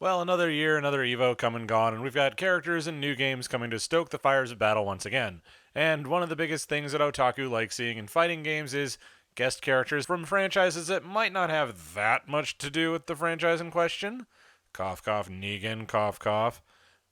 Well, another year, another Evo come and gone, and we've got characters and new games coming to stoke the fires of battle once again. And one of the biggest things that otaku like seeing in fighting games is guest characters from franchises that might not have that much to do with the franchise in question. Cough, cough, Negan, cough, cough.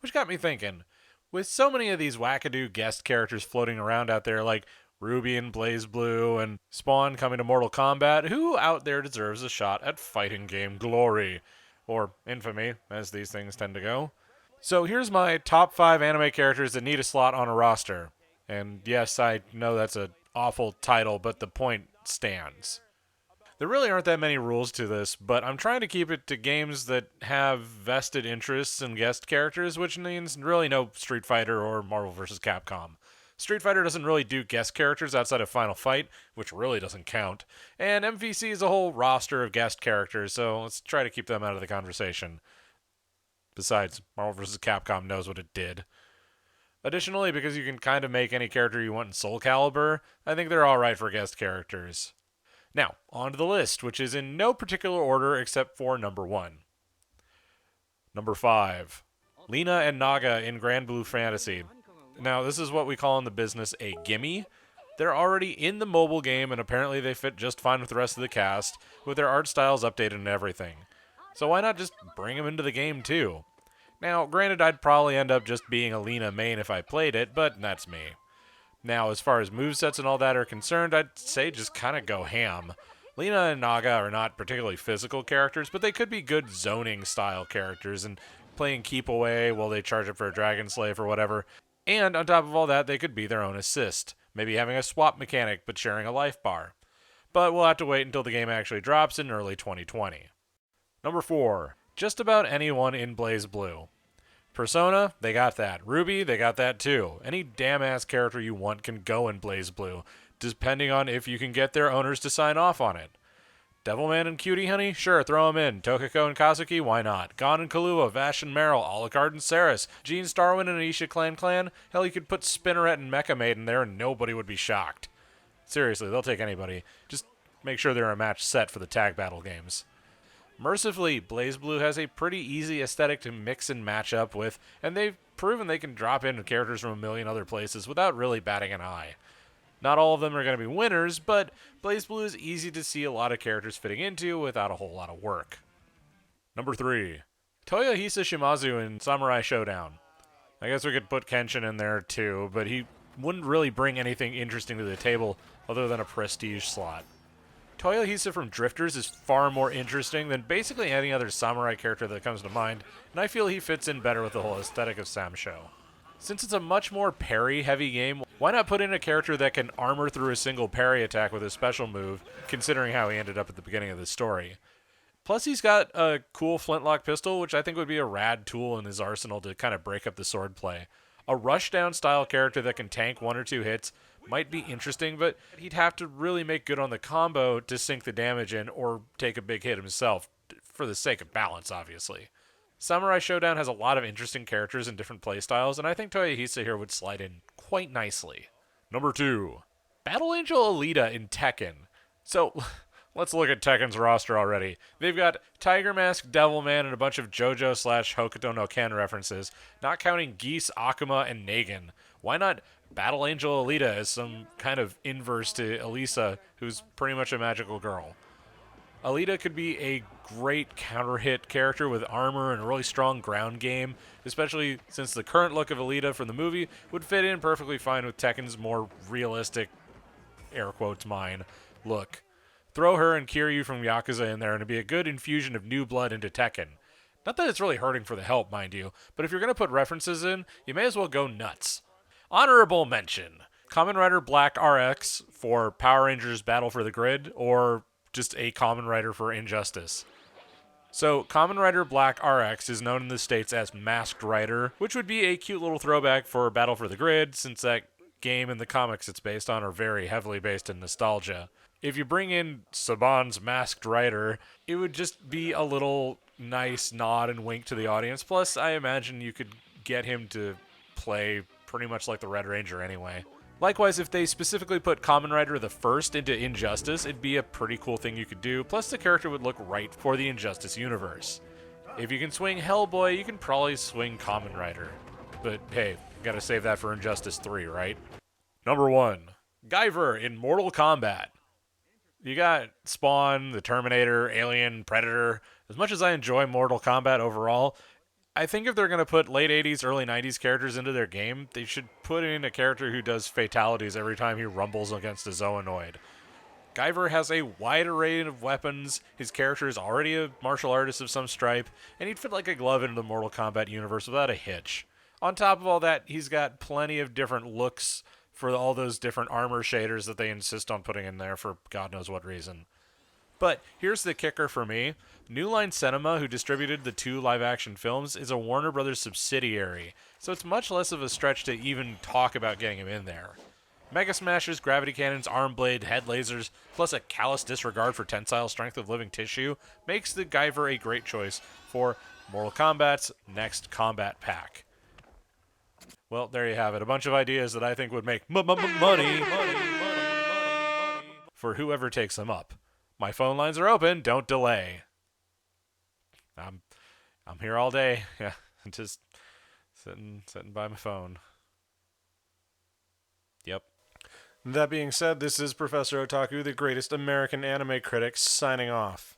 Which got me thinking, with so many of these wackadoo guest characters floating around out there, like Ruby and BlazBlue and Spawn coming to Mortal Kombat, who out there deserves a shot at fighting game glory? Or infamy, as these things tend to go. So here's my top 5 anime characters that need a slot on a roster. And yes, I know that's an awful title, but the point stands. There really aren't that many rules to this, but I'm trying to keep it to games that have vested interests in guest characters, which means really no Street Fighter or Marvel vs. Capcom. Street Fighter doesn't really do guest characters outside of Final Fight, which really doesn't count, and MVC is a whole roster of guest characters, so let's try to keep them out of the conversation. Besides, Marvel vs. Capcom knows what it did. Additionally, because you can kind of make any character you want in Soul Calibur, I think they're alright for guest characters. Now, on to the list, which is in no particular order except for number 1. Number 5. Lena and Naga in Granblue Fantasy. Now, this is what we call in the business a gimme. They're already in the mobile game, and apparently they fit just fine with the rest of the cast, with their art styles updated and everything. So why not just bring them into the game too? Now, granted, I'd probably end up just being a Lena main if I played it, but that's me. Now, as far as movesets and all that are concerned, I'd say just kind of go ham. Lena and Naga are not particularly physical characters, but they could be good zoning style characters and playing keep away while they charge up for a Dragon Slave or whatever. And on top of all that, they could be their own assist, maybe having a swap mechanic but sharing a life bar. But we'll have to wait until the game actually drops in early 2020. Number 4. Just about anyone in BlazBlue. Persona, they got that. Ruby, they got that too. Any damn-ass character you want can go in BlazBlue, depending on if you can get their owners to sign off on it. Devilman and Cutie Honey? Sure, throw them in. Tokiko and Kazuki? Why not? Gon and Killua, Vash and Meryl, Alucard and Saris, Jean Starwin and Aisha Clan. Hell, you could put Spinneret and Mecha Maiden there and nobody would be shocked. Seriously, they'll take anybody. Just make sure they're a match set for the tag battle games. Mercifully, BlazBlue has a pretty easy aesthetic to mix and match up with, and they've proven they can drop in characters from a million other places without really batting an eye. Not all of them are going to be winners, but BlazBlue is easy to see a lot of characters fitting into without a whole lot of work. Number 3. Toyo Shimazu in Samurai Showdown. I guess we could put Kenshin in there too, but he wouldn't really bring anything interesting to the table other than a prestige slot. Toyo from Drifters is far more interesting than basically any other samurai character that comes to mind, and I feel he fits in better with the whole aesthetic of Samsho. Since it's a much more parry-heavy game, why not put in a character that can armor through a single parry attack with a special move, considering how he ended up at the beginning of the story? Plus, he's got a cool flintlock pistol, which I think would be a rad tool in his arsenal to kind of break up the swordplay. A rushdown style character that can tank 1 or 2 hits might be interesting, but he'd have to really make good on the combo to sink the damage in or take a big hit himself, for the sake of balance, obviously. Samurai Showdown has a lot of interesting characters and different playstyles, and I think Toyohisa here would slide in quite nicely. Number 2. Battle Angel Aleta in Tekken. So, let's look at Tekken's roster already. They've got Tiger Mask, Devilman, and a bunch of JoJo/Hokuto no Ken references, not counting Geese, Akuma, and Negan. Why not Battle Angel Aleta as some kind of inverse to Elisa, who's pretty much a magical girl? Aleta could be a great counter-hit character with armor and a really strong ground game, especially since the current look of Aleta from the movie would fit in perfectly fine with Tekken's more realistic, air quotes mine, look. Throw her and Kiryu from Yakuza in there and it'd be a good infusion of new blood into Tekken. Not that it's really hurting for the help, mind you, but if you're going to put references in, you may as well go nuts. Honorable mention. Kamen Rider Black RX for Power Rangers Battle for the Grid, or just a Kamen Rider for Injustice. So, Kamen Rider Black RX is known in the States as Masked Rider, which would be a cute little throwback for Battle for the Grid, since that game and the comics it's based on are very heavily based in nostalgia. If you bring in Saban's Masked Rider, it would just be a little nice nod and wink to the audience. Plus, I imagine you could get him to play pretty much like the Red Ranger anyway. Likewise, if they specifically put Kamen Rider the First into Injustice, it'd be a pretty cool thing you could do, plus the character would look right for the Injustice universe. If you can swing Hellboy, you can probably swing Kamen Rider. But hey, gotta save that for Injustice 3, right? Number 1. Guyver in Mortal Kombat. You got Spawn, the Terminator, Alien, Predator. As much as I enjoy Mortal Kombat overall, I think if they're going to put late 80s, early 90s characters into their game, they should put in a character who does fatalities every time he rumbles against a Zoanoid. Guyver has a wide array of weapons, his character is already a martial artist of some stripe, and he'd fit like a glove into the Mortal Kombat universe without a hitch. On top of all that, he's got plenty of different looks for all those different armor shaders that they insist on putting in there for God knows what reason. But here's the kicker for me. New Line Cinema, who distributed the 2 live-action films, is a Warner Brothers subsidiary, so it's much less of a stretch to even talk about getting him in there. Mega Smashers, gravity cannons, arm blade, head lasers, plus a callous disregard for tensile strength of living tissue makes the Guyver a great choice for Mortal Kombat's next combat pack. Well, there you have it. A bunch of ideas that I think would make money for whoever takes them up. My phone lines are open. Don't delay. I'm here all day. Yeah, just sitting by my phone. Yep. That being said, this is Professor Otaku, the greatest American anime critic, signing off.